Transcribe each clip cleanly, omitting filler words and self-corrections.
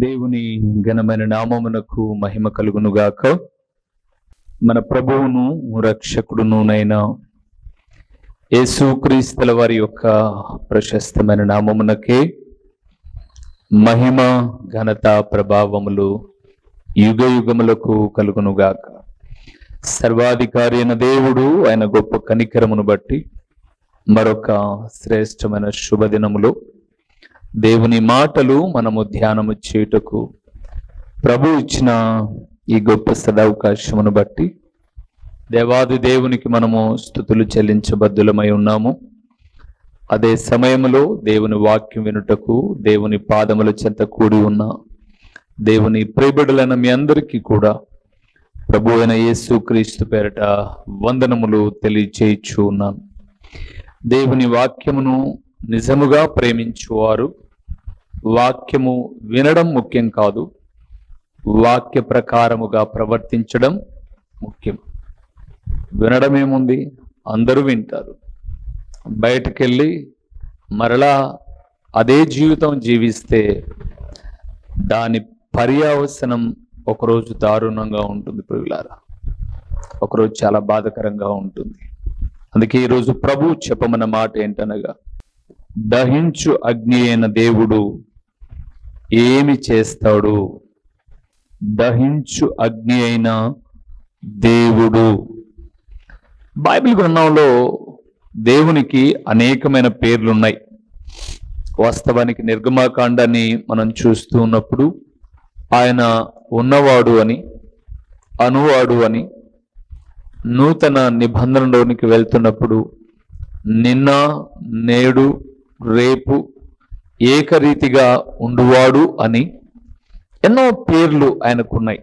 దేవుని ఘనమైన నామమునకు మహిమ కలుగునుగాక. మన ప్రభువును రక్షకుడునునైన యేసుక్రీస్తుల వారి యొక్క ప్రశస్తమైన నామమునకే మహిమ ఘనత ప్రభావములు యుగ యుగములకు కలుగునుగాక. సర్వాధికారి అయిన దేవుడు ఆయన గొప్ప కనికరమును బట్టి మరొక శ్రేష్టమైన శుభదినములో దేవుని మాటలు మనము ధ్యానము చేయుటకు ప్రభు ఇచ్చిన ఈ గొప్ప సదవకాశమును బట్టి దేవాది దేవునికి మనము స్తుతులు చెల్లించబద్దులమై ఉన్నాము. అదే సమయంలో దేవుని వాక్యం వినుటకు దేవుని పాదముల చెంత కూడి ఉన్న దేవుని ప్రియబిడ్డలైన మీ అందరికీ కూడా ప్రభు అయిన యేసుక్రీస్తు పేరట వందనములు తెలియచేయచ్చు ఉన్నాను. దేవుని వాక్యమును నిజముగా ప్రేమించువారు వాక్యము వినడం ముఖ్యం కాదు, వాక్య ప్రకారముగా ప్రవర్తించడం ముఖ్యం. వినడం ఏముంది, అందరూ వింటారు. బయటకెళ్ళి మరలా అదే జీవితం జీవిస్తే దాని పర్యవసనం ఒకరోజు దారుణంగా ఉంటుంది ప్రియులారా, ఒకరోజు చాలా బాధకరంగా ఉంటుంది. అందుకే ఈరోజు ప్రభు చెప్పమన్న మాట ఏంటనగా, దహించు అగ్ని అయిన దేవుడు ఏమి చేస్తాడు? దహించు అగ్ని అయిన దేవుడు. బైబిల్ గ్రంథంలో దేవునికి అనేకమైన పేర్లున్నాయి. వాస్తవానికి నిర్గమాకాండాన్ని మనం చూస్తూ ఉన్నప్పుడు ఆయన ఉన్నవాడు అని, అనువాడు అని, నూతన నిబంధనలోనికి వెళ్తున్నప్పుడు నిన్న నేడు రేపు ఏకరీతిగా ఉండువాడు అని ఎన్నో పేర్లు ఆయనకున్నాయి.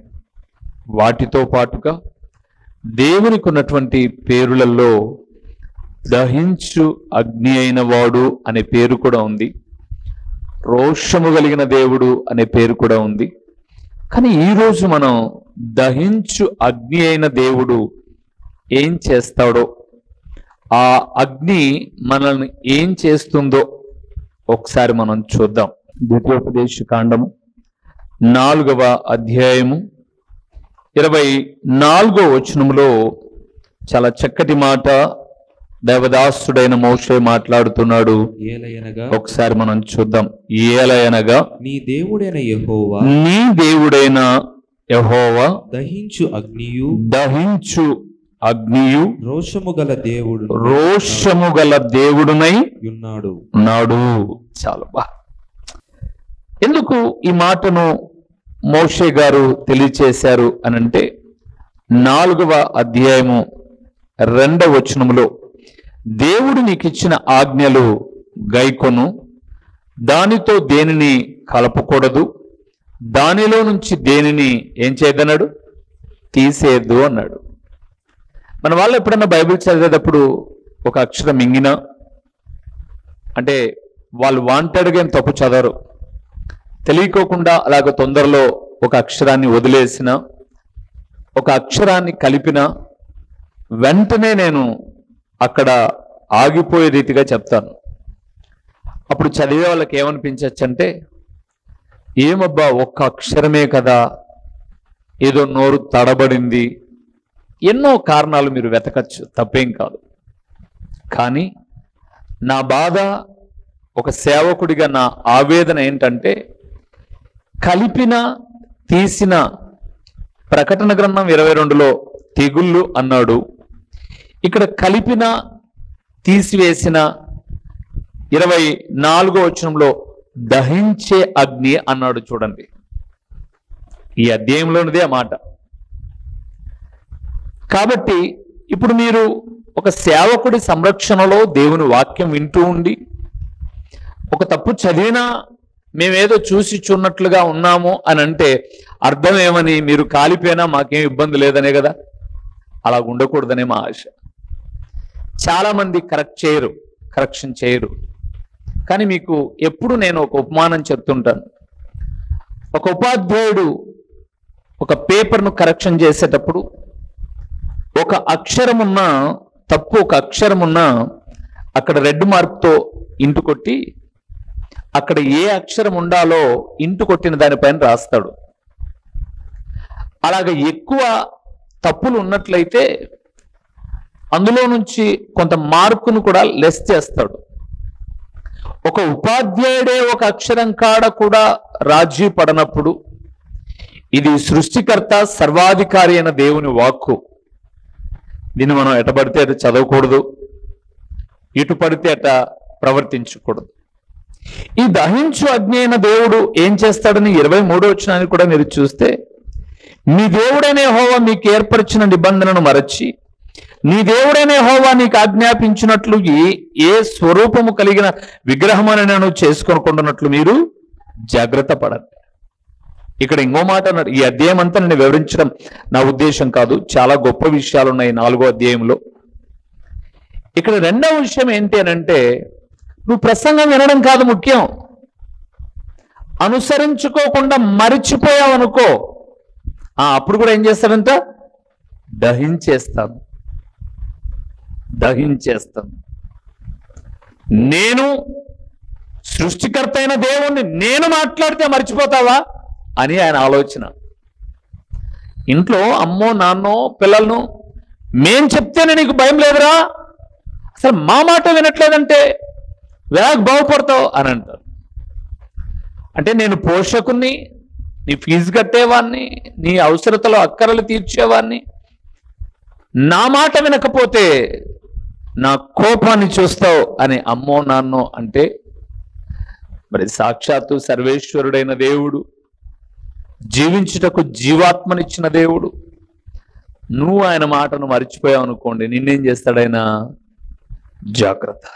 వాటితో పాటుగా దేవునికి ఉన్నటువంటి పేరులలో దహించు అగ్ని అయిన వాడు అనే పేరు కూడా ఉంది, రోషము కలిగిన దేవుడు అనే పేరు కూడా ఉంది. కానీ ఈరోజు మనం దహించు అగ్ని అయిన దేవుడు ఏం చేస్తాడో, ఆ అగ్ని మనల్ని ఏం చేస్తుందో ఒకసారి మనం చూద్దాం. ద్వితీయోపదేశ కాండము 4వ అధ్యాయము 24వ వచనములో చాలా చక్కటి మాట దేవదాసుడైన మోషే మాట్లాడుతున్నాడు. ఒకసారి మనం చూద్దాం. ఏలయనగా నీ దేవుడైన యెహోవా దహించు అగ్నియు రోషము గల దేవుడునై ఉన్నాడు. చాలు బా. ఎందుకు ఈ మాటను మోషే గారు తెలియచేశారు అనంటే 4వ అధ్యాయము 2వ వచనములో దేవుడు నీకు ఇచ్చిన ఆజ్ఞలు గైకొను, దానితో దేనిని కలపకూడదు, దానిలో నుంచి దేనిని ఏం చేయదన్నాడు, తీసేయద్దు అన్నాడు. మన వాళ్ళు ఎప్పుడన్నా బైబిల్ చదివేటప్పుడు ఒక అక్షరం మింగినా అంటే వాళ్ళు వాంటెడ్గా ఏం తప్పు చదవరు, తెలియకోకుండా అలాగ తొందరలో ఒక అక్షరాన్ని వదిలేసిన, ఒక అక్షరాన్ని కలిపిన వెంటనే నేను అక్కడ ఆగిపోయే రీతిగా చెప్తాను. అప్పుడు చదివే వాళ్ళకి ఏమనిపించచ్చు అంటే, ఏమబ్బా ఒక్క అక్షరమే కదా, ఏదో నోరు తడబడింది, ఎన్నో కారణాలు మీరు వెతకచ్చు, తప్పేం కాదు. కానీ నా బాధ, ఒక సేవకుడిగా నా ఆవేదన ఏంటంటే, కలిపిన తీసిన ప్రకటన గ్రంథం 22లో తెగుళ్ళు అన్నాడు, ఇక్కడ కలిపిన తీసివేసిన 24వ వచనంలో దహించే అగ్ని అన్నాడు. చూడండి, ఈ అధ్యాయంలోనిదే ఆ మాట. కాబట్టి ఇప్పుడు మీరు ఒక సేవకుడి సంరక్షణలో దేవుని వాక్యం వింటూ ఉండి ఒక తప్పు చదివినా మేమేదో చూసి చూన్నట్లుగా ఉన్నాము అని అంటే అర్థం ఏమని, మీరు కాలిపోయినా మాకేం ఇబ్బంది లేదనే కదా. అలా ఉండకూడదనే మా ఆశ. చాలామంది కరెక్షన్ చేయరు. కానీ మీకు ఎప్పుడు నేను ఒక ఉపమానం చెప్తుంటాను. ఒక ఉపాధ్యాయుడు ఒక పేపర్ను కరెక్షన్ చేసేటప్పుడు ఒక అక్షరమున్నా తప్పు, ఒక అక్షరమున్నా అక్కడ రెడ్ మార్క్తో ఇంటు కొట్టి అక్కడ ఏ అక్షరం ఉండాలో ఇంటు కొట్టిన దానిపైన రాస్తాడు. అలాగ ఎక్కువ తప్పులు ఉన్నట్లయితే అందులో నుంచి కొంత మార్కును కూడా లెస్ చేస్తాడు. ఒక ఉపాధ్యాయుడే ఒక అక్షరం కాడ కూడా రాజీ పడనప్పుడు ఇది సృష్టికర్త సర్వాధికారి అయిన దేవుని వాక్కు. దీన్ని మనం ఎట పడితే అటు చదవకూడదు, ఇటు పడితే అట ప్రవర్తించకూడదు. ఈ దహించు అగ్ని అయిన దేవుడు ఏం చేస్తాడని 23వ వచనాన్ని కూడా మీరు చూస్తే, నీ దేవుడైన యెహోవా మీకు ఏర్పరిచిన నిబంధనను మరచి నీ దేవుడైన యెహోవా నీకు ఆజ్ఞాపించినట్లు ఏ స్వరూపము కలిగిన విగ్రహమనను చేసుకొనుకుంటున్నట్లు మీరు జాగ్రత్త పడండి. ఇక్కడ ఇంకో మాట అన్నాడు. ఈ అధ్యాయం అంతా నేను వివరించడం నా ఉద్దేశం కాదు, చాలా గొప్ప విషయాలు ఉన్నాయి 4వ అధ్యాయంలో. ఇక్కడ రెండవ విషయం ఏంటి అని అంటే, నువ్వు ప్రసంగం వినడం కాదు ముఖ్యం, అనుసరించుకోకుండా మరిచిపోయావు అనుకో, అప్పుడు కూడా ఏం చేస్తాడంట? దహించేస్తాను. నేను సృష్టికర్త అయిన దేవుణ్ణి నేను మాట్లాడితే మర్చిపోతావా అని ఆయన ఆలోచన. ఇంట్లో అమ్మో నాన్నో పిల్లలను మేం చెప్తేనే నీకు భయం లేదురా, అసలు మా మాట వినట్లేదంటే వేగ బాగుపడతావు అని అంటారు. అంటే నేను పోషకుని, నీ ఫీజు కట్టేవాడిని, నీ అవసరతలో అక్కరలు తీర్చేవాడిని, నా మాట వినకపోతే నా కోపాన్ని చూస్తావు అని అమ్మో నాన్నో అంటే, మరి సాక్షాత్తు సర్వేశ్వరుడైన దేవుడు, జీవించుటకు జీవాత్మనిచ్చిన దేవుడు, నువ్వు ఆయన మాటను మర్చిపోయావు అనుకోండి, నిన్నేం చేస్తాడైనా? జాగ్రత్త.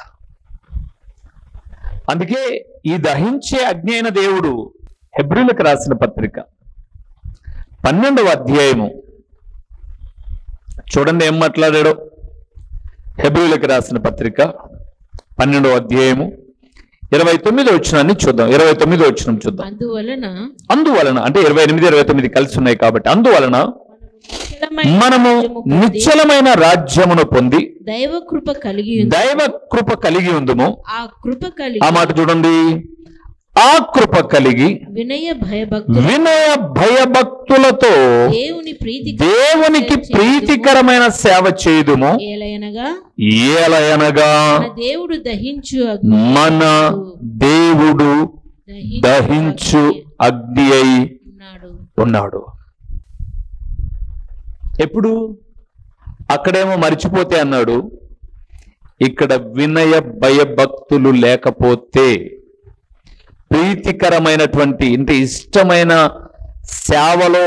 అందుకే ఈ దహించే అగ్ని అయిన దేవుడు హెబ్రీయులకు రాసిన పత్రిక 12వ అధ్యాయము చూడండి ఏం మాట్లాడాడో. హెబ్రీయులకు రాసిన పత్రిక 12వ అధ్యాయము 29వ వచనాన్ని చూద్దాం. 29వ వచనం చూద్దాం. అందువలన అంటే 28, 29 కలిసి ఉన్నాయి కాబట్టి, అందువలన మనము నిశ్చలమైన రాజ్యమును పొంది దైవ కృప కలిగి ఉందుము. ఆ మాట చూడండి. ఆ కృప కలిగి వినయ భయభక్తులతో దేవునికి ప్రీతికరమైన సేవ చేయుదుము. ఏలయనగా మన దేవుడు దహించు అగ్ని అయి ఉన్నాడు. ఎప్పుడు? అక్కడేమో మర్చిపోతే అన్నాడు, ఇక్కడ వినయ భయభక్తులు లేకపోతే, ప్రీతికరమైనటువంటి ఇంటి ఇష్టమైన సేవలో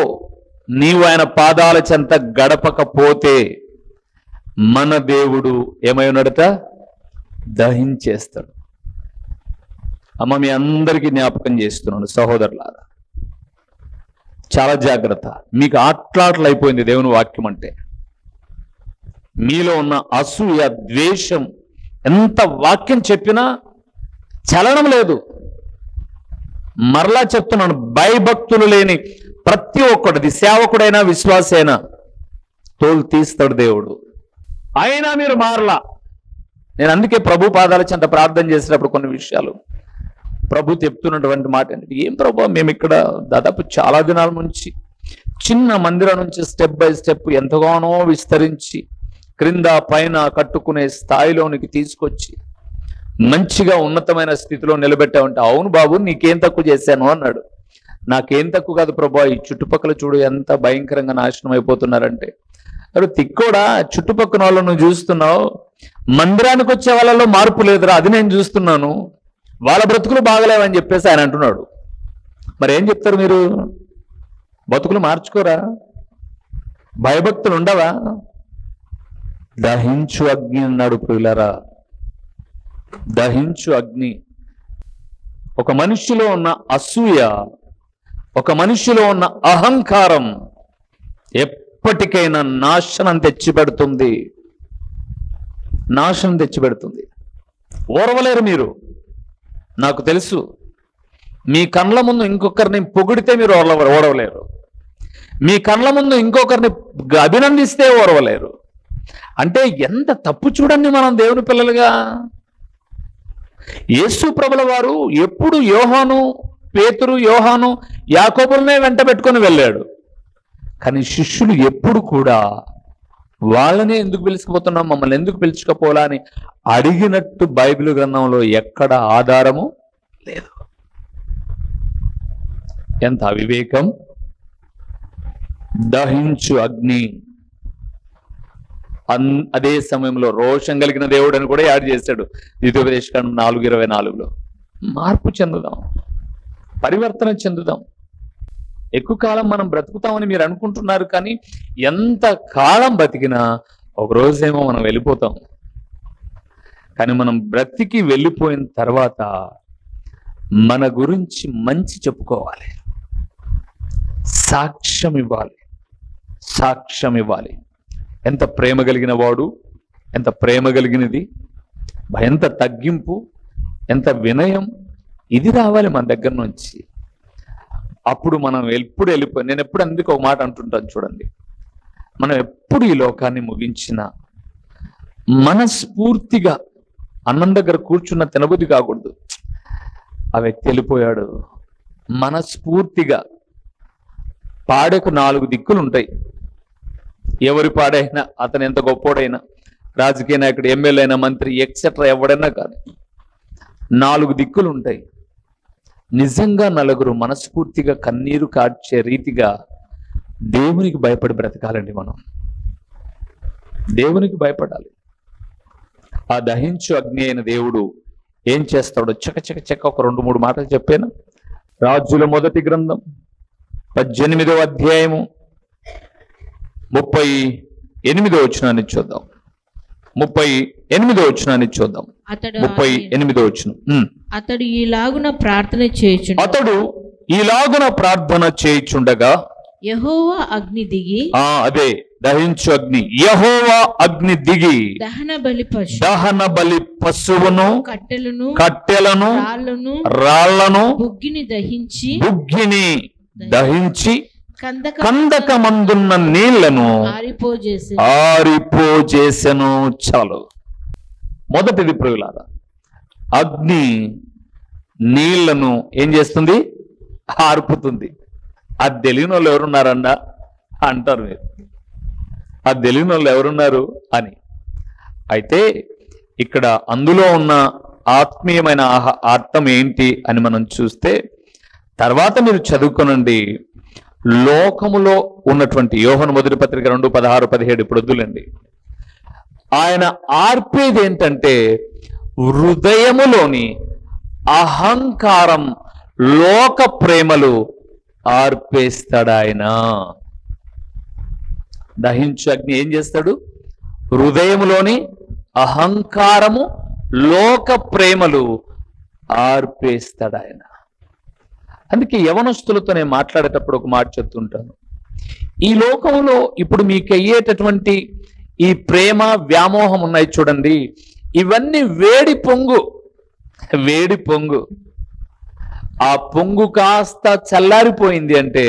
నీవు ఆయన పాదాల చెంత గడపకపోతే మన దేవుడు ఏమై ఉన్నాడట? దహించేస్తాడు. అమ్మ, మీ అందరికీ జ్ఞాపకం చేస్తున్నాను సహోదరులారా, చాలా జాగ్రత్త. మీకు ఆట్లాట్లు అయిపోయింది దేవుని వాక్యం అంటే. మీలో ఉన్న అసూయ, ద్వేషం, ఎంత వాక్యం చెప్పినా చలనం లేదు. మరలా చెప్తున్నాను, భయభక్తులు లేని ప్రతి ఒక్కటిది, సేవకుడైనా విశ్వాసైనా తోలు తీస్తాడు దేవుడు. అయినా మీరు మారలా. నేను అందుకే ప్రభు పాదాల చెంత ప్రార్థన చేసినప్పుడు కొన్ని విషయాలు ప్రభు చెప్తున్నటువంటి మాట ఏంటి, ఏం ప్రభు, మేము ఇక్కడ దాదాపు చాలా దినాల నుంచి చిన్న మందిరం నుంచి స్టెప్ బై స్టెప్ ఎంతగానో విస్తరించి క్రింద పైన కట్టుకునే స్థాయిలోనికి తీసుకొచ్చి మంచిగా ఉన్నతమైన స్థితిలో నిలబెట్టామంటే, అవును బాబు, నీకేం తక్కువ చేశాను అన్నాడు. నాకేం తక్కువ కాదు ప్రభు, ఈ చుట్టుపక్కల చూడు ఎంత భయంకరంగా నాశనం అయిపోతున్నారంటే. అరే తిక్కోడా, చుట్టుపక్కల వాళ్ళను చూస్తున్నావు, మందిరానికి వచ్చే వాళ్ళలో మార్పు లేదురా, అది నేను చూస్తున్నాను, వాళ్ళ బ్రతుకులు బాగలేవని చెప్పేసి ఆయన అంటున్నాడు. మరి ఏం చెప్తారు మీరు? బతుకులు మార్చుకోరా? భయభక్తులు ఉండవా? దహించు అగ్ని అన్నాడు ప్రియులారా, దహించు అగ్ని. ఒక మనిషిలో ఉన్న అసూయ, ఒక మనిషిలో ఉన్న అహంకారం ఎప్పటికైనా నాశనం తెచ్చిపెడుతుంది. ఓర్వలేరు మీరు, నాకు తెలుసు. మీ కళ్ళ ముందు ఇంకొకరిని పొగిడితే మీరు ఓడవలేరు, మీ కళ్ళ ముందు ఇంకొకరిని అభినందిస్తే ఓర్వలేరు. అంటే ఎంత తప్పు చూడండి మనం దేవుని పిల్లలుగా. యేసు ప్రభుల వారు ఎప్పుడు యోహాను, పేతురు, యోహాను, యాకోబులనే వెంట పెట్టుకొని వెళ్ళాడు. కానీ శిష్యులు ఎప్పుడు కూడా వాళ్ళనే ఎందుకు పిలుచుకుపోతున్నాం, మమ్మల్ని ఎందుకు పిలుచుకపోలా అని అడిగినట్టు బైబిల్ గ్రంథంలో ఎక్కడ ఆధారము లేదు. ఎంత అవివేకం! దహించు అగ్ని, అదే సమయంలో రోషం కలిగిన దేవుడు అని కూడా యాడ్ చేశాడు ద్వితీయోపదేశకాండం 4:24లో. మార్పు చెందుదాం, పరివర్తన చెందుదాం. ఎక్కువ కాలం మనం బ్రతుకుతామని మీరు అనుకుంటున్నారు, కానీ ఎంత కాలం బతికినా ఒక రోజేమో మనం వెళ్ళిపోతాం. కానీ మనం బ్రతికి వెళ్ళిపోయిన తర్వాత మన గురించి మంచి చెప్పుకోవాలి, సాక్ష్యం ఇవ్వాలి, సాక్ష్యం ఇవ్వాలి. ఎంత ప్రేమ కలిగిన వాడు, ఎంత ప్రేమ కలిగినది, ఎంత తగ్గింపు, ఎంత వినయం, ఇది రావాలి మన దగ్గర నుంచి. అప్పుడు మనం ఎప్పుడు నేను ఎప్పుడు అందుకు ఒక మాట అంటుంటాను చూడండి, మనం ఎప్పుడు ఈ లోకాన్ని ముగించినా మనస్ఫూర్తిగా అన్నం దగ్గర కూర్చున్న తినబుద్ధి కాకూడదు, ఆ వ్యక్తి వెళ్ళిపోయాడు. మనస్ఫూర్తిగా పాడకు 4 దిక్కులు ఉంటాయి. ఎవరి పాడైనా, అతను ఎంత గొప్పోడైనా, రాజకీయ నాయకుడు, ఎమ్మెల్యే అయినా, మంత్రి, ఎక్సెట్రా ఎవడైనా కానీ 4 దిక్కులు ఉంటాయి. నిజంగా నలుగురు మనస్ఫూర్తిగా కన్నీరు కార్చే రీతిగా దేవునికి భయపడి బ్రతకాలండి. మనం దేవునికి భయపడాలి. ఆ దహించు అగ్ని అయిన దేవుడు ఏం చేస్తాడో చక ఒక 2-3 మాటలు చెప్పాను. రాజుల మొదటి గ్రంథం 18వ అధ్యాయము 38వ వచనాన్ని చూద్దాం. 38వ వచనాన్ని చూద్దాం. 38వ వచనం. అతడు ఈలాగున ప్రార్థన చేయుచుండగా యెహోవా అగ్ని దిగి, అదే దహించు అగ్ని, యెహోవా అగ్ని దిగి దహన బలి పశువును, కట్టెలను, రాళ్లను బుగ్గిని దహించి కందకమందున్న నీళ్లను ఆరిపోజేసెను. చాలు. మొదటిది ప్రియులారా, అగ్ని నీళ్లను ఏం చేస్తుంది? ఆర్పుతుంది. అది తెలియని వాళ్ళు ఎవరున్నారన్నా అంటారు మీరు, అది తెలియని వాళ్ళు ఎవరున్నారు అని. అయితే ఇక్కడ అందులో ఉన్న ఆత్మీయమైన అర్థం ఏంటి అని మనం చూస్తే, తర్వాత మీరు చదువుకోనండి. లోకములో ఉన్నటువంటి యోహాను మొదటి పత్రిక 2:16-17 ఇప్పుడు వద్దులండి. ఆయన ఆర్పేది ఏంటంటే హృదయములోని అహంకారం, లోక ప్రేమలు ఆర్పేస్తాడు ఆయన. దహించు అగ్ని ఏం చేస్తాడు? హృదయములోని అహంకారము, లోక ప్రేమలు ఆర్పేస్తాడు ఆయన. అందుకే యవనస్తులతో నేను మాట్లాడేటప్పుడు ఒక మాట చెప్తుంటాను. ఈ లోకంలో ఇప్పుడు మీకు అయ్యేటటువంటి ఈ ప్రేమ, వ్యామోహం ఉన్నాయి చూడండి, ఇవన్నీ వేడి పొంగు. ఆ పొంగు కాస్త చల్లారిపోయింది అంటే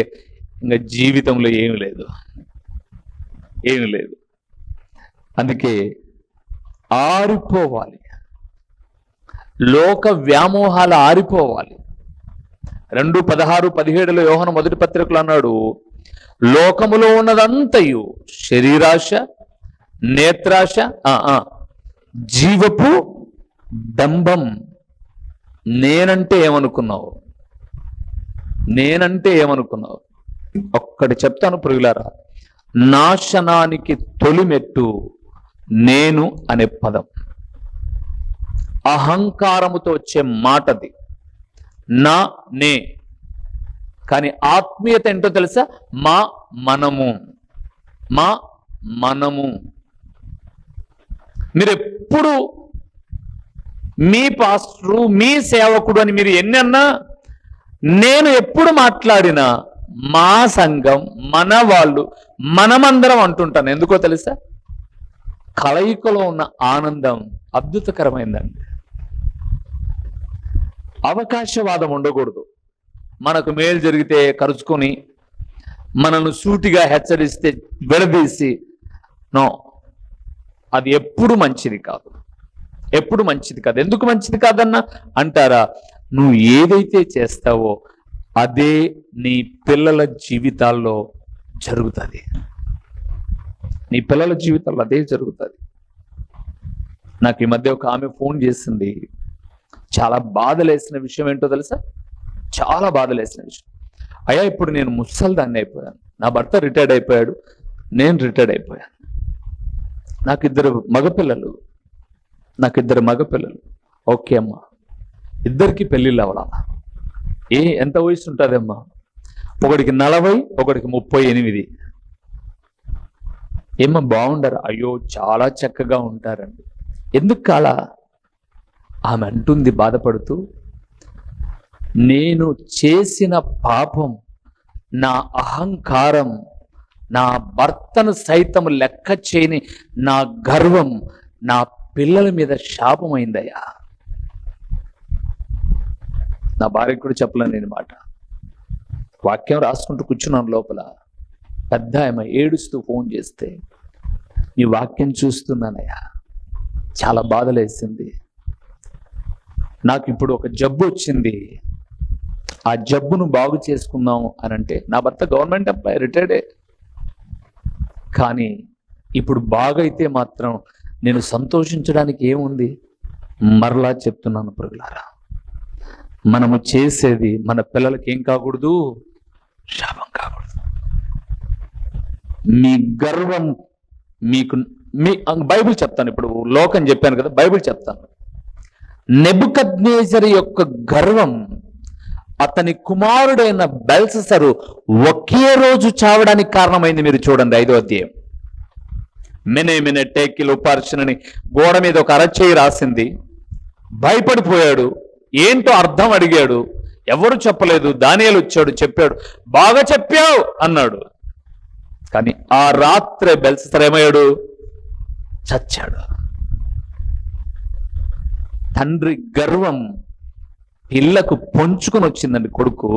ఇంకా జీవితంలో ఏమి లేదు. అందుకే ఆరిపోవాలి, లోక వ్యామోహాలు ఆరిపోవాలి. 2:16-17 యోహాను మొదటి పత్రికలో అన్నాడు, లోకములో ఉన్నదంతయు శరీరాశ, నేత్రాశ, జీవపు డంబం. నేనంటే ఏమనుకున్నావు? ఒక్కటి చెప్తాను ప్రియులారా, నాశనానికి తొలిమెట్టు నేను అనే పదం, అహంకారముతో వచ్చే మాటది. నే కానీ ఆత్మీయత ఏంటో తెలుసా? మనము. మీరు ఎప్పుడు మీ పాస్టరు, మీ సేవకుడు అని మీరు ఎన్నన్నా, నేను ఎప్పుడు మాట్లాడినా మా సంఘం, మన వాళ్ళు, మనమందరం అంటుంటాను. ఎందుకో తెలుసా? కలయికలో ఉన్న ఆనందం అద్భుతకరమైందండి. అవకాశవాదం ఉండకూడదు. మనకు మేలు జరిగితే కరుచుకొని, మనల్ని సూటిగా హెచ్చరిస్తే విడదీసి, నో, అది ఎప్పుడు మంచిది కాదు. ఎప్పుడు మంచిది కాదు. ఎందుకు మంచిది కాదన్నా అంటారా? నువ్వు ఏదైతే చేస్తావో అదే నీ పిల్లల జీవితాల్లో జరుగుతుంది. నీ పిల్లల జీవితాల్లో అదే జరుగుతుంది. నాకు ఈ మధ్య ఒక ఆమె ఫోన్ చేసింది. చాలా బాధలేసిన విషయం ఏంటో తెలుసా? చాలా బాధలేసిన విషయం. అయ్యా, ఇప్పుడు నేను ముసల్దాన్ని అయిపోయాను. నా భర్త రిటైర్డ్ అయిపోయాడు, నేను రిటైర్డ్ అయిపోయాను. నాకు ఇద్దరు మగపిల్లలు. ఓకే అమ్మా, ఇద్దరికి పెళ్ళిళ్ళు అవ్వాలా? ఎంత వయసు ఉంటుందమ్మా? ఒకడికి 40, ఒకడికి 38. ఏమ్మా బాగుండరు? అయ్యో చాలా చక్కగా ఉంటారండి. ఎందుకు కాలా? ఆమె అంటుంది బాధపడుతూ, నేను చేసిన పాపం, నా అహంకారం, నా భర్తను సైతం లెక్క చేయని నా గర్వం నా పిల్లల మీద శాపమైందయ్యా. నా భార్యకు కూడా చెప్పలేను నేను మాట. వాక్యం రాసుకుంటూ కూర్చున్నాను లోపల. పెద్ద ఆమె ఏడుస్తూ ఫోన్ చేస్తే, నీ వాక్యం చూస్తున్నానయ్యా, చాలా బాధలేసింది. నాకు ఇప్పుడు ఒక జబ్బు వచ్చింది, ఆ జబ్బును బాగు చేసుకుందాం అని అంటే, నా భర్త గవర్నమెంట్ ఎంప్లాయీ, రిటైర్డే. కానీ ఇప్పుడు బాగైతే మాత్రం నేను సంతోషించడానికి ఏముంది? మరలా చెప్తున్నాను ప్రియులారా, మనము చేసేది మన పిల్లలకి ఏం కాకూడదు? శాపం కాకూడదు. మీ గర్వం మీకు బైబిల్ చెప్తాను. ఇప్పుడు లోకం చెప్పాను కదా, బైబిల్ చెప్తాను. నెబుకద్నెజరు యొక్క గర్వం అతని కుమారుడైన బెల్షస్సరు ఒకే రోజు చావడానికి కారణమైంది. మీరు చూడండి 5వ అధ్యాయం. మెనే టేకిల్ ఉపార్చనని గోడ మీద ఒక అరచేయి రాసింది. భయపడిపోయాడు. ఏంటో అర్థం అడిగాడు, ఎవరు చెప్పలేదు. దానియేలు వచ్చాడు, చెప్పాడు. బాగా చెప్పావు అన్నాడు. కానీ ఆ రాత్రే బెల్షస్సరు ఏమయ్యాడు? చచ్చాడు. తండ్రి గర్వం పిల్లకు పొంచుకొని వచ్చిందండి. కొడుకు,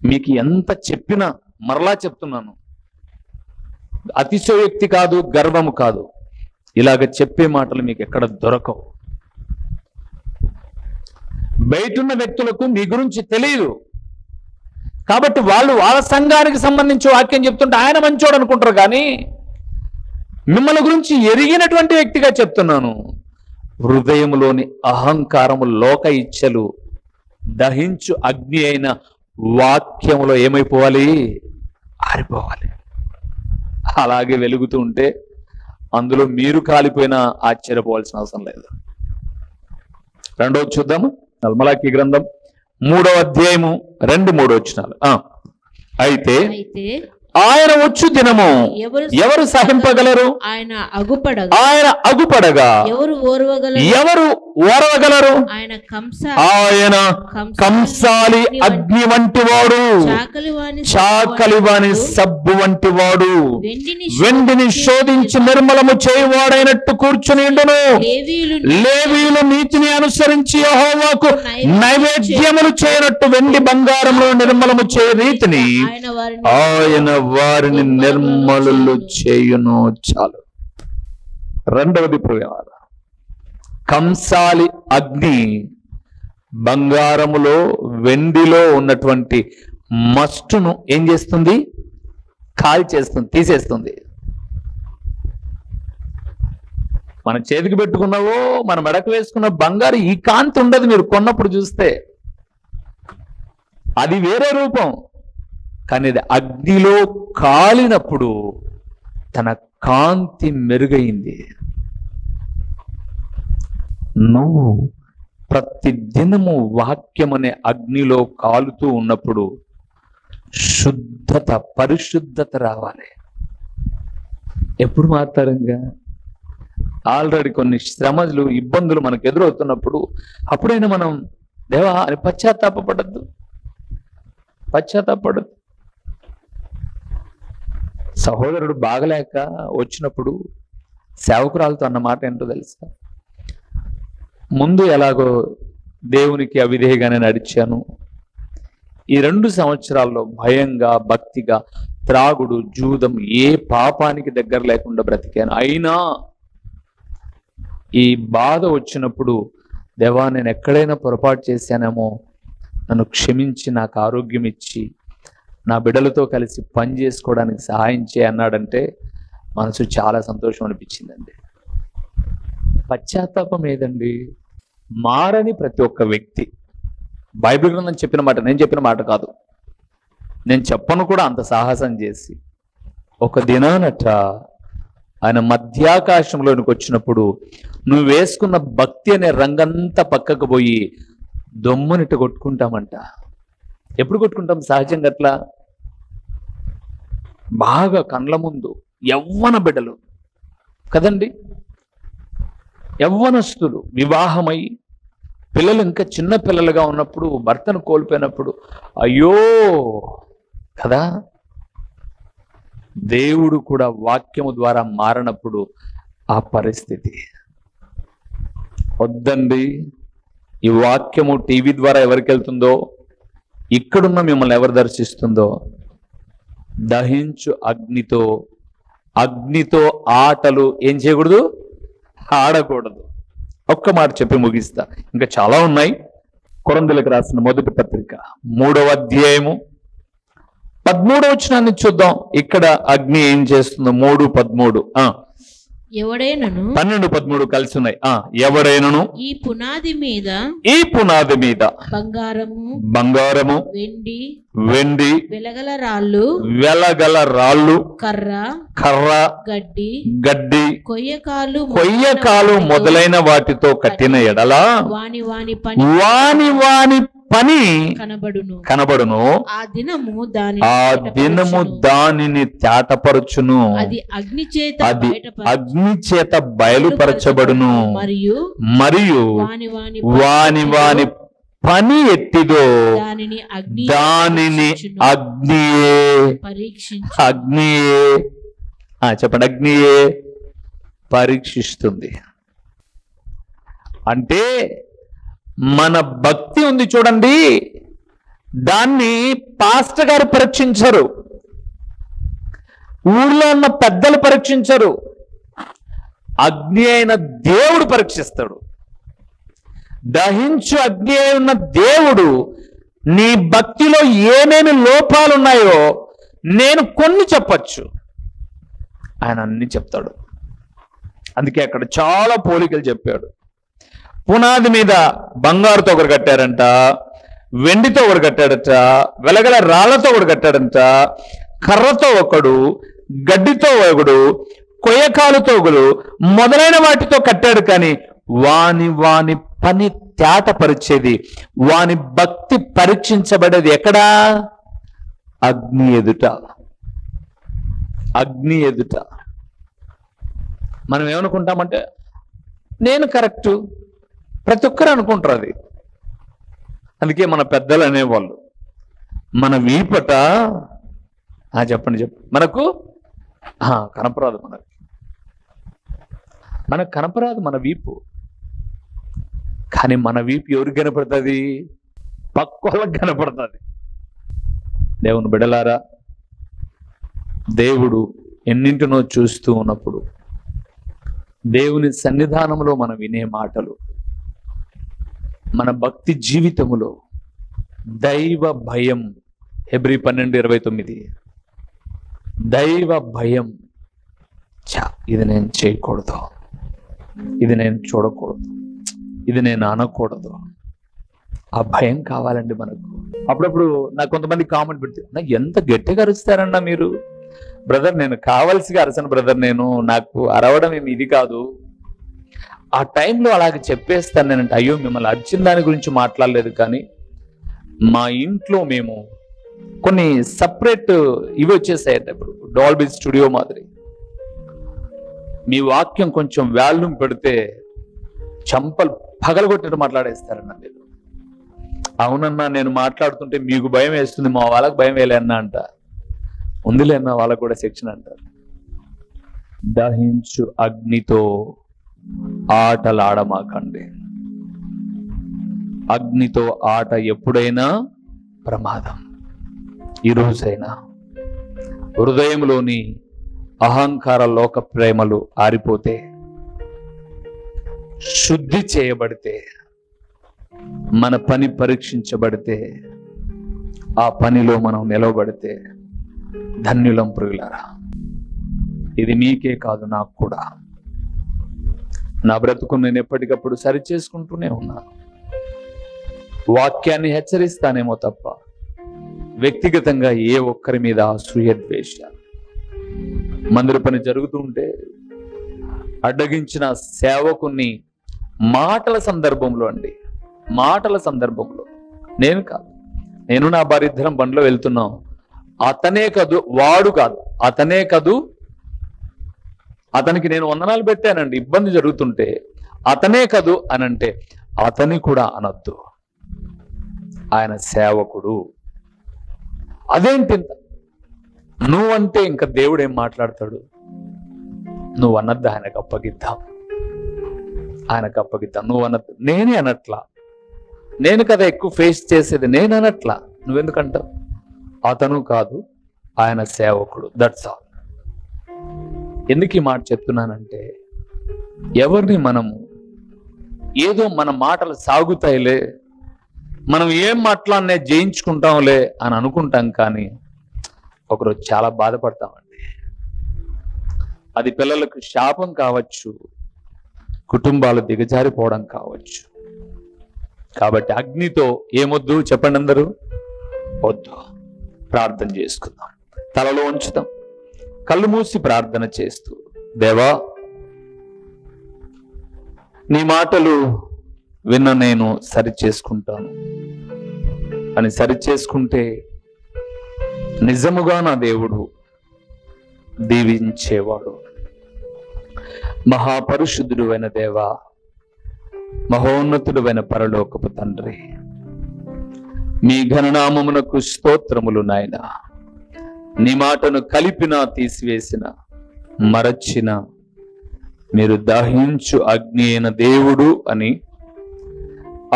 మీకు ఎంత చెప్పినా మరలా చెప్తున్నాను, అతిశయోక్తి కాదు, గర్వము కాదు. ఇలాగ చెప్పే మాటలు మీకు ఎక్కడ దొరకవు. బయటున్న వ్యక్తులకు మీ గురించి తెలియదు కాబట్టి వాళ్ళు వాళ్ళ సంఘానికి సంబంధించి వాక్యం చెప్తుంటే ఆయన మంచోడు అనుకుంటారు. కానీ మిమ్మల్ని గురించి ఎరిగినటువంటి వ్యక్తిగా చెప్తున్నాను. హృదయంలోని అహంకారము, లోక ఇచ్చలు దహించు అగ్ని అయిన వాక్యములో ఏమైపోవాలి? ఆరిపోవాలి. అలాగే వెలుగుతూ ఉంటే అందులో మీరు కాలిపోయినా ఆశ్చర్యపోవాల్సిన అవసరం లేదు. రెండవది చూద్దాము. మలాకీ గ్రంథం 3వ అధ్యాయము 2-3 వచనాలు. అయితే ఆయన వచ్చు దినము ఎవరు సహింపగలరు? ఆయన అగుపడగా ఎవరు ఓర్వగలరు? ఆయన కంసాలి అగ్ని వంటి వాడు, చాకలివాని సబ్బు వంటి వాడు, వెండిని శోధించి నిర్మలము చేయవాడైనట్టు కూర్చునిండును. లేవీయులు నీతిని అనుసరించి యెహోవాకు నైవేద్యములు చేయనట్టు వెండి బంగారములు నిర్మలము చేయ రీతిని ఆయన వారిని నిర్మలులు చేయును. చాలు. రెండవది ప్రియులారా, కంసాలి అగ్ని బంగారములో, వెండిలో ఉన్నటువంటి మస్టును ఏం చేస్తుంది? కాల్ చేస్తుంది, తీసేస్తుంది. మన చేతికి పెట్టుకున్నావో, మన మెడకు వేసుకున్న బంగారు ఈ కాంతి ఉండదు. మీరు కొన్నప్పుడు చూస్తే అది వేరే రూపం. కానీ అది అగ్నిలో కాలినప్పుడు తన కాంతి మెరుగైంది. నువ్వు ప్రతి దినము వాక్యం అనే అగ్నిలో కాలుతూ ఉన్నప్పుడు శుద్ధత, పరిశుద్ధత రావాలి. ఎప్పుడు మారుతారంగా? ఆల్రెడీ కొన్ని శ్రమలు, ఇబ్బందులు మనకు ఎదురవుతున్నప్పుడు అప్పుడైనా మనం దేవా అని పశ్చాత్తాపడద్దు. సహోదరుడు బాగలేక వచ్చినప్పుడు సేవకురాలతో అన్న మాట ఏంటో తెలుసా? ముందు ఎలాగో దేవునికి అవిధేయగానే నడిచాను, ఈ 2 సంవత్సరాల్లో భయంగా, భక్తిగా, త్రాగుడు, జూదం, ఏ పాపానికి దగ్గర లేకుండా బ్రతికాను. అయినా ఈ బాధ వచ్చినప్పుడు దేవా నేను ఎక్కడైనా పొరపాటు చేశానేమో, నన్ను క్షమించి నాకు ఆరోగ్యం ఇచ్చి నా బిడ్డలతో కలిసి పని చేసుకోవడానికి సహాయం చేయి అన్నాడంటే మనసు చాలా సంతోషం అనిపించిందండి. పశ్చాత్తాపం ఏదండి? మారని ప్రతి ఒక్క వ్యక్తి, బైబిల్ గ్రంథం చెప్పిన మాట, నేను చెప్పిన మాట కాదు, నేను చెప్పను కూడా అంత సాహసం చేసి, ఒక దినానట ఆయన మధ్యాకాశంలోనికి వచ్చినప్పుడు నువ్వు వేసుకున్న భక్తి అనే రంగంతా పక్కకు పోయి దొమ్మునిట్టు కొట్టుకుంటామంట. ఎప్పుడు కొట్టుకుంటాం సహజంగా? అట్లా బాగా కండ్ల ముందు యవ్వన బిడ్డలు కదండి, యవ్వనస్తులు వివాహమై పిల్లలు ఇంకా చిన్న పిల్లలుగా ఉన్నప్పుడు, భర్తను కోల్పోయినప్పుడు అయ్యో కదా. దేవుడు కూడా వాక్యము ద్వారా మారినప్పుడు ఆ పరిస్థితి వద్దండి. ఈ వాక్యము టీవీ ద్వారా ఎవరికి వెళ్తుందో, ఇక్కడున్న మిమ్మల్ని ఎవరు దర్శిస్తుందో, దహించు అగ్నితో ఆటలు ఏం చేయకూడదు, ఆడకూడదు. ఒక్క మాట చెప్పి ముగిస్తా, ఇంకా చాలా ఉన్నాయి. కొరింథీయులకు రాసిన మొదటి పత్రిక 3వ అధ్యాయము 13వ వచనాన్ని చూద్దాం. ఇక్కడ అగ్ని ఏం చేస్తుందో 3:13. ఎవడైనను 12-13 కలిసి ఉన్నాయి. ఎవడైనను ఈ పునాది మీద బంగారము వెండి వెలగల రాళ్ళు కర్ర గడ్డి కొయ్యకాలు మొదలైన వాటితో కట్టిన ఎడల వాని పని కనబడును. ఆ దినము దానిని తేటపరచును, అది అగ్ని చేత బయలుపరచబడును. మరియు వాని పని ఎట్టిదో దానిని అగ్నియే చెప్పండి, అగ్నియే పరీక్షిస్తుంది. అంటే మన భక్తి ఉంది చూడండి, దాన్ని పాస్టర్ గారు పరీక్షించరు, ఊళ్ళో ఉన్న పెద్దలు పరీక్షించరు, అగ్ని అయిన దేవుడు పరీక్షిస్తాడు. దహించు అగ్ని అయి ఉన్న దేవుడు నీ భక్తిలో ఏమేమి లోపాలు ఉన్నాయో నేను కొన్ని చెప్పచ్చు, ఆయన అన్ని చెప్తాడు. అందుకే అక్కడ చాలా పోలికలు చెప్పాడు. పునాది మీద బంగారుతో ఒకరు కట్టారంట, వెండితో ఒకరు కట్టాడట, వెలగల రాళ్లతో ఒకడు కట్టాడంట, కర్రతో ఒకడు, గడ్డితో ఒకడు, కొయ్యకాలుతో ఒకడు మొదలైన వాటితో కట్టాడు. కానీ వాని పని తేటపరిచేది, వాని భక్తి పరీక్షించబడేది ఎక్కడా? అగ్ని ఎదుట. మనం ఏమనుకుంటామంటే నేను కరెక్టు, ప్రతి ఒక్కరు అనుకుంటారు అది. అందుకే మన పెద్దలు అనేవాళ్ళు మన వీపట చెప్పండి మనకు కనపరాదు, మనకు కనపరాదు మన వీపు. కానీ మన వీపు ఎవరికి కనపడుతుంది? పక్కోళ్ళకి కనపడుతుంది. దేవుని బిడ్డలారా, దేవుడు ఎన్నింటినో చూస్తూ ఉన్నప్పుడు దేవుని సన్నిధానంలో మనం వినే మాటలు, మన భక్తి జీవితములో దైవ భయం, హెబ్రీ 12:29, దైవ భయం. ఇది నేను చేయకూడదు, ఇది నేను చూడకూడదు, ఇది నేను అనకూడదు, ఆ భయం కావాలండి మనకు. అప్పుడప్పుడు నాకు కొంతమంది కామెంట్ పెడితే, ఎంత గట్టిగా అరుస్తారన్నా మీరు. బ్రదర్, నేను కావాల్సిగా అరసను బ్రదర్, నాకు అరవడం ఏమి ఇది కాదు. ఆ టైంలో అలాగే చెప్పేస్తాను నేనంటే, అయ్యో మిమ్మల్ని అర్చిన దాని గురించి మాట్లాడలేదు, కానీ మా ఇంట్లో మేము కొన్ని సపరేట్ ఇవి వచ్చేసాయంట. ఇప్పుడు డాల్బీ స్టూడియో మాదిరి మీ వాక్యం కొంచెం వాల్యూమ్ పెడితే చంపలు పగలగొట్టినట్టు మాట్లాడేస్తారన్న మీరు. అవునన్నా, నేను మాట్లాడుతుంటే మీకు భయం వేస్తుంది, మా వాళ్ళకి భయం వేయలే అన్నా అంట. ఉందిలే అన్న, వాళ్ళకు కూడా శిక్షణ అంటారు. దహించు అగ్నితో ఆటలాడమాకండి. అగ్నితో ఆట ఎప్పుడైనా ప్రమాదం. ఈరోజైనా హృదయంలోని అహంకార లోక ప్రేమలు ఆరిపోతే శుద్ధి చేయబడితే, మన పని పరీక్షించబడితే, ఆ పనిలో మనం నిలవబడితే ధన్యులం ప్రియులారా. ఇది మీకే కాదు, నాకు కూడా. నా బ్రతుకు నేను ఎప్పటికప్పుడు సరి చేసుకుంటూనే ఉన్నాను. వాక్యాన్ని హెచ్చరిస్తానేమో తప్ప వ్యక్తిగతంగా ఏ ఒక్కరి మీద అసూయ ద్వేషాలు. మందిర పని జరుగుతుంటే అడ్డగించిన సేవకుని మాటల సందర్భంలో నేను కాదు, నేను నా భార్య ఇద్దరం బండిలో వెళ్తున్నాం. అతనే కదూ, వాడు కాదు, అతనే కదూ, అతనికి నేను వందనాలు పెట్టానండి, ఇబ్బంది జరుగుతుంటే అతనే కదూ అని అంటే అతని కూడా అనొద్దు. ఆయన సేవకుడు. అదేంటి నువ్వంటే ఇంకా దేవుడు ఏం మాట్లాడతాడు? నువ్వు అన్నద్దు ఆయనకు అప్పగిద్దాం. నువ్వు అన్నద్దు. నేనే అనట్లా, నేను కదా ఎక్కువ ఫేస్ చేసేది, నేను అనట్లా. నువ్వెందుకంటావు? అతను కాదు, ఆయన సేవకుడు. That's all. ఎందుకు ఈ మాట చెప్తున్నానంటే, ఎవరిని మనము ఏదో మన మాటలు సాగుతాయిలే, మనం ఏం మాట్లాడినే జయించుకుంటాంలే అని అనుకుంటాం. కానీ ఒకరోజు చాలా బాధపడతామండి. అది పిల్లలకు శాపం కావచ్చు, కుటుంబాలు దిగజారిపోవడం కావచ్చు. కాబట్టి అగ్నితో ఏమొద్దు చెప్పండి అందరూ, వద్దు. ప్రార్థన చేసుకుందాం, తలలో ఉంచుదాం, కళ్ళు మూసి ప్రార్థన చేస్తూ, దేవా నీ మాటలు విన్న నేను సరి చేసుకుంటాను అని సరి చేసుకుంటే నిజముగా నా దేవుడు దీవించేవాడు. మహాపరిశుద్ధుడు అయిన దేవా, మహోన్నతుడు అయిన పరలోకపు తండ్రి, మీ ఘననామమునకు స్తోత్రములు నాయన. నీ మాటను కలిపిన, తీసివేసిన, మరచిన మీరు దహించు అగ్ని అయిన దేవుడు అని,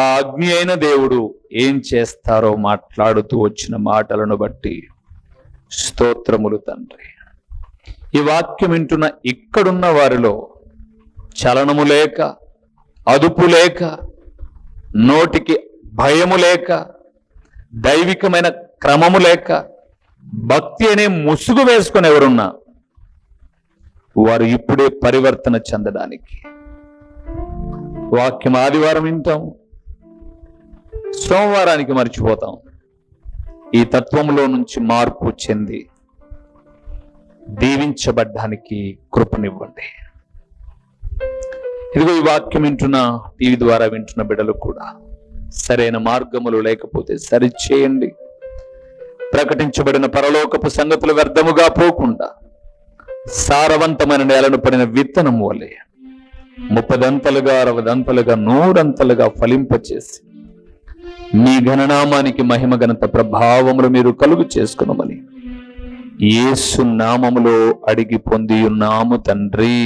ఆ అగ్ని అయిన దేవుడు ఏం చేస్తారో మాట్లాడుతూ వచ్చిన మాటలను బట్టి స్తోత్రములు తండ్రి. ఈ వాక్యం వింటున్న ఇక్కడున్న వారిలో చలనము లేక, అదుపు లేక, నోటికి భయము లేక, దైవికమైన క్రమము లేక, భక్తి అనే ముసుగు వేసుకొని ఎవరున్నా వారు ఇప్పుడే పరివర్తన చెందడానికి, వాక్యం ఆదివారం వింటాం, సోమవారానికి మర్చిపోతాం. ఈ తత్వంలో నుంచి మార్పు చెంది దీవించబడ్డానికి కృపనివ్వండి. ఇదిగో ఈ వాక్యం వింటున్న, టీవీ ద్వారా వింటున్న బిడ్డలు కూడా సరైన మార్గములు లేకపోతే సరిచేయండి. ప్రకటించబడిన పరలోకపు సంగతులు వ్యర్థముగా పోకుండా సారవంతమైన నేలను పడిన విత్తనం వలె 30 దంతలుగా 60 దంతలుగా 100 దంతలుగా ఫలింపచేసి మీ ఘననామానికి మహిమ ఘనత ప్రభావములు మీరు కలుగు చేసుకునమని యేసు నామములో అడిగి పొంది ఉన్నాము తండ్రి.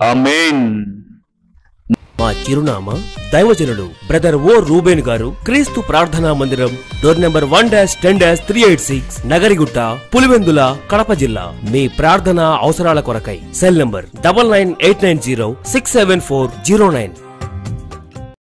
ఆమేన్. మా చిరునామా దైవజనుడు బ్రదర్ ఓ రూబేన్ గారు, క్రీస్తు ప్రార్థనా మందిరం, డోర్ నెంబర్ 1-10-386, నగరిగుట్ట, పులివెందుల, కడప జిల్లా. మీ ప్రార్థనా అవసరాల కొరకై సెల్ నంబర్ 9989067409.